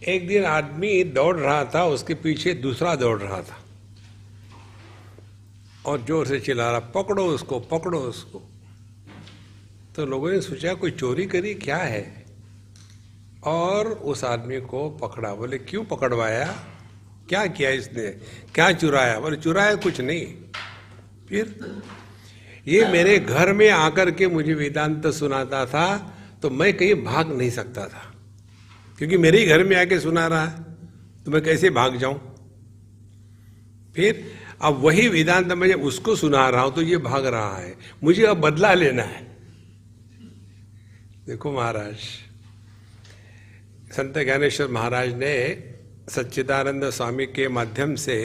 एक दिन आदमी दौड़ रहा था, उसके पीछे दूसरा दौड़ रहा था और जोर से चिल्ला रहा, पकड़ो उसको, पकड़ो उसको। तो लोगों ने सोचा कोई चोरी करी क्या है, और उस आदमी को पकड़ा। बोले क्यों पकड़वाया, क्या किया इसने, क्या चुराया? बोले चुराया कुछ नहीं, फिर ये मेरे घर में आकर के मुझे वेदांत सुनाता था, तो मैं कहीं भाग नहीं सकता था, क्योंकि मेरे ही घर में आके सुना रहा है, तो मैं कैसे भाग जाऊं? फिर अब वही वेदांत मैं जब उसको सुना रहा हूं तो ये भाग रहा है, मुझे अब बदला लेना है। देखो महाराज, संत ज्ञानेश्वर महाराज ने सच्चिदानंद स्वामी के माध्यम से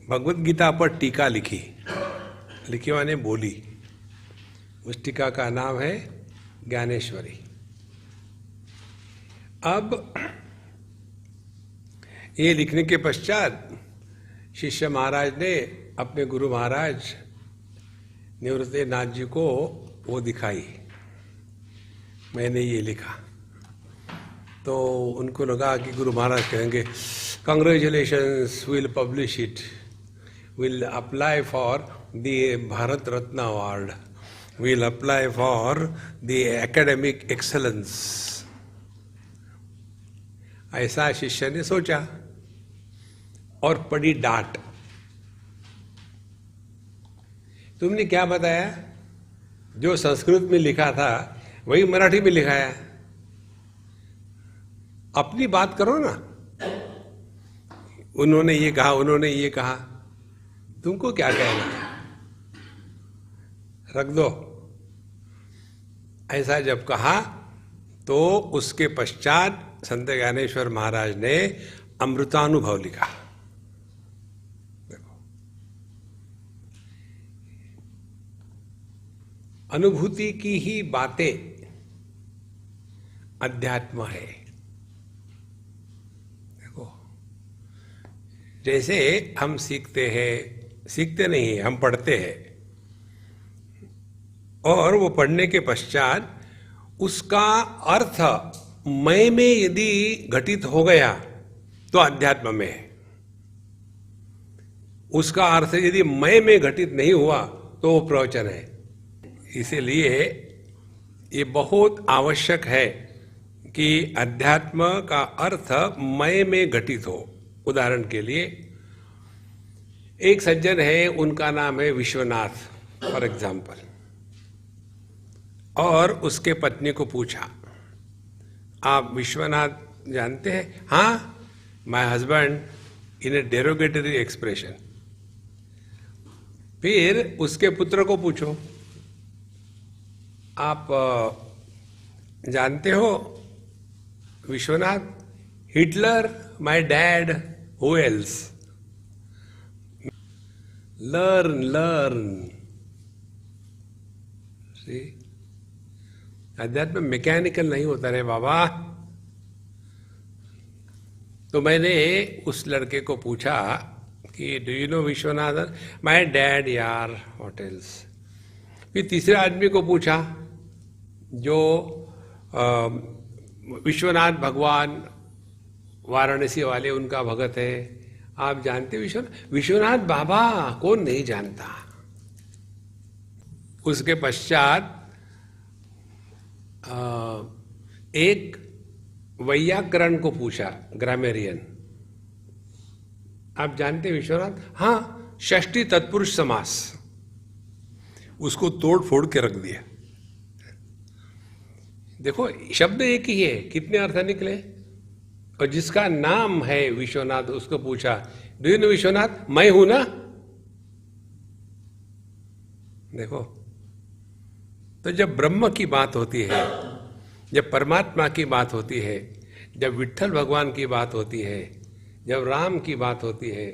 भगवत गीता पर टीका लिखी माने बोली। उस टीका का नाम है ज्ञानेश्वरी। अब ये लिखने के पश्चात शिष्य महाराज ने अपने गुरु महाराज निवृत्तिनाथ जी को वो दिखाई, मैंने ये लिखा। तो उनको लगा कि गुरु महाराज कहेंगे congratulations, will publish it, will apply for the Bharat Ratna award, will apply for the academic excellence. ऐसा शिष्य ने सोचा और पड़ी डांट। तुमने क्या बताया? जो संस्कृत में लिखा था वही मराठी में लिखा है, अपनी बात करो ना। उन्होंने ये कहा, उन्होंने ये कहा, तुमको क्या कहना है, रख दो। ऐसा जब कहा तो उसके पश्चात संत ज्ञानेश्वर महाराज ने अमृतानुभव लिखा। देखो, अनुभूति की ही बातें अध्यात्म है। देखो, जैसे हम सीखते हैं, सीखते नहीं, हम पढ़ते हैं, और वो पढ़ने के पश्चात उसका अर्थ मैं में यदि घटित हो गया तो अध्यात्म में है। उसका अर्थ यदि मैं में घटित नहीं हुआ तो वो प्रवचन है। इसीलिए ये बहुत आवश्यक है कि अध्यात्म का अर्थ मैं में घटित हो। उदाहरण के लिए एक सज्जन है, उनका नाम है विश्वनाथ फॉर एग्जाम्पल, और उसके पत्नी को पूछा, आप विश्वनाथ जानते हैं? हाँ, my husband, in A derogatory expression. फिर उसके पुत्र को पूछो, आप जानते हो Vishwanath? Hitler, my dad, who else? Learn learn. अध्यात्म मैकेनिकल नहीं होता रे बाबा। तो मैंने उस लड़के को पूछा कि do you know Vishwanathan? My dad यार, व्हाट एल्स? फिर तीसरे आदमी को पूछा जो विश्वनाथ भगवान वाराणसी वाले, उनका भगत है, आप जानते विश्वनाथ? विश्वनाथ बाबा, कौन नहीं जानता। उसके पश्चात एक वैयाकरण को पूछा, ग्रामेरियन, आप जानते विश्वनाथ? हाँ, षष्ठी तत्पुरुष समास। उसको तोड़ फोड़ के रख दिया। देखो, शब्द एक ही है, कितने अर्थ निकले। और जिसका नाम है विश्वनाथ, उसको पूछा, डू यू नो विश्वनाथ? मैं हूं ना। देखो, तो जब ब्रह्म की बात होती है, जब परमात्मा की बात होती है, जब विट्ठल भगवान की बात होती है, जब राम की बात होती है,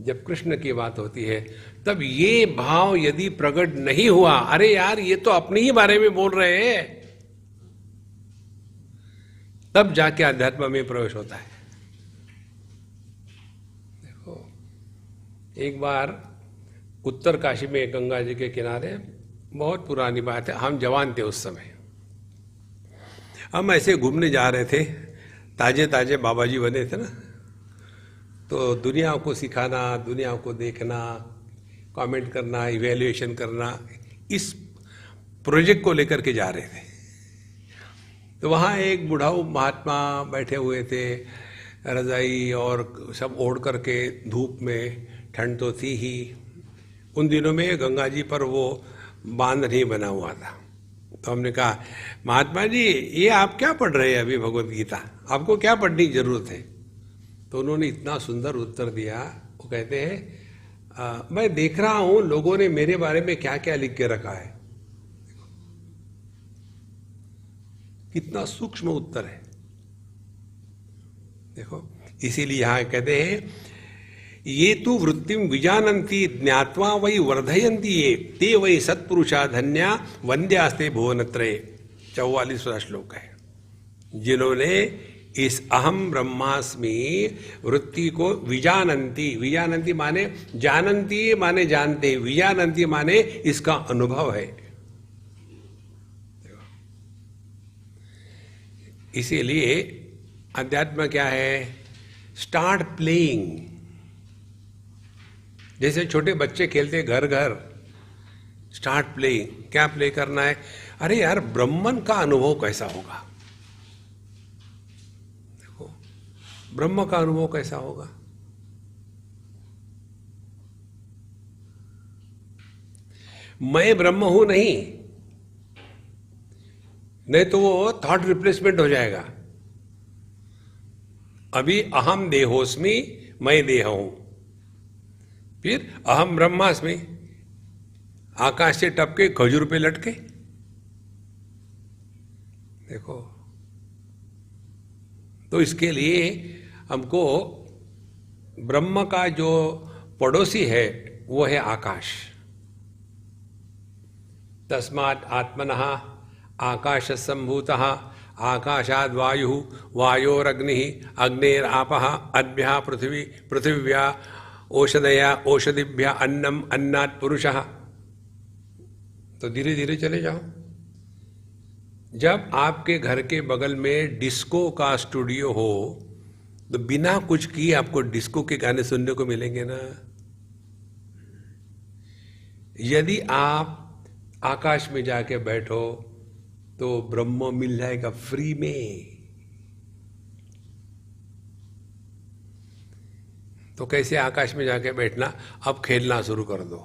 जब कृष्ण की बात होती है, तब ये भाव यदि प्रकट नहीं हुआ, अरे यार ये तो अपने ही बारे में बोल रहे हैं, तब जाके अध्यात्म में प्रवेश होता है। देखो, एक बार उत्तर काशी में गंगा जी के किनारे, बहुत पुरानी बात है, हम जवान थे उस समय, हम ऐसे घूमने जा रहे थे, ताजे ताजे बाबा जी बने थे ना, तो दुनिया को सिखाना, दुनिया को देखना, कमेंट करना, इवैल्यूएशन करना, इस प्रोजेक्ट को लेकर के जा रहे थे। तो वहाँ एक बुढ़ाऊ महात्मा बैठे हुए थे, रजाई और सब ओढ़ करके, धूप में, ठंड तो थी ही। उन दिनों में गंगा जी पर वो बांध नहीं बना हुआ था। तो हमने कहा, महात्मा जी ये आप क्या पढ़ रहे हैं अभी भगवत गीता, आपको क्या पढ़ने की जरूरत है? तो उन्होंने इतना सुंदर उत्तर दिया, वो कहते हैं मैं देख रहा हूं लोगों ने मेरे बारे में क्या क्या लिख के रखा है। कितना सूक्ष्म उत्तर है देखो। इसीलिए यहां कहते हैं, ये तो वृत्तिम विजानन्ति ज्ञात्वा वै वर्धयन्ति ये ते वै सत्पुरुषा धन्या वन्द्यास्ते भुवनत्रये। 44वां श्लोक है। जिन्होंने इस अहम ब्रह्मास्मि वृत्ति को विजानन्ति, विजानन्ति माने जानन्ति माने जानते, विजानन्ति माने इसका अनुभव है। इसीलिए अध्यात्म क्या है? Start playing. जैसे छोटे बच्चे खेलते घर घर, स्टार्ट प्लेइंग। क्या प्ले करना है? अरे यार ब्रह्मन का अनुभव कैसा होगा, देखो ब्रह्म का अनुभव कैसा होगा। मैं ब्रह्म हूं नहीं तो वो थॉट रिप्लेसमेंट हो जाएगा। अभी अहम देहोस्मि, मैं देह हूं, फिर अहम ब्रह्मास्मि, आकाश से टपके खजूर पे लटके। देखो, तो इसके लिए हमको ब्रह्म का जो पड़ोसी है वो है आकाश। तस्मात् आत्मनः आकाश संभूतः, आकाशाद् वायुः, वायोरग्निः, अग्नेरापः, अद्भ्यः पृथ्वी, पृथिव्या औषधया, औषधिभ्यः अन्नम, अन्नात् पुरुषः। तो धीरे धीरे चले जाओ। जब आपके घर के बगल में डिस्को का स्टूडियो हो तो बिना कुछ किए आपको डिस्को के गाने सुनने को मिलेंगे ना। यदि आप आकाश में जाके बैठो तो ब्रह्म मिल जाएगा फ्री में। तो कैसे आकाश में जाके बैठना? अब खेलना शुरू कर दो।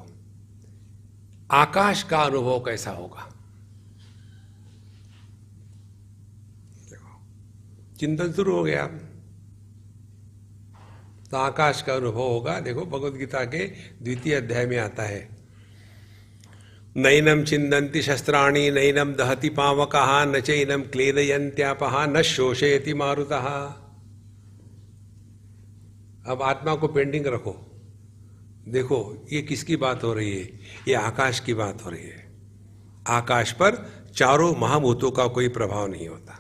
आकाश का अनुभव कैसा होगा? देखो, चिंतन शुरू हो गया। तो आकाश का अनुभव होगा। देखो भगवद गीता के 2वें अध्याय में आता है, नैनम छिन्दन्ति शस्त्राणि, नैनम दहति पावकः, न चैनम क्लेदयन्त्यापः, न शोषयति मारुतः। अब आत्मा को पेंडिंग रखो, देखो ये किसकी बात हो रही है? ये आकाश की बात हो रही है। आकाश पर चारों महाभूतों का कोई प्रभाव नहीं होता।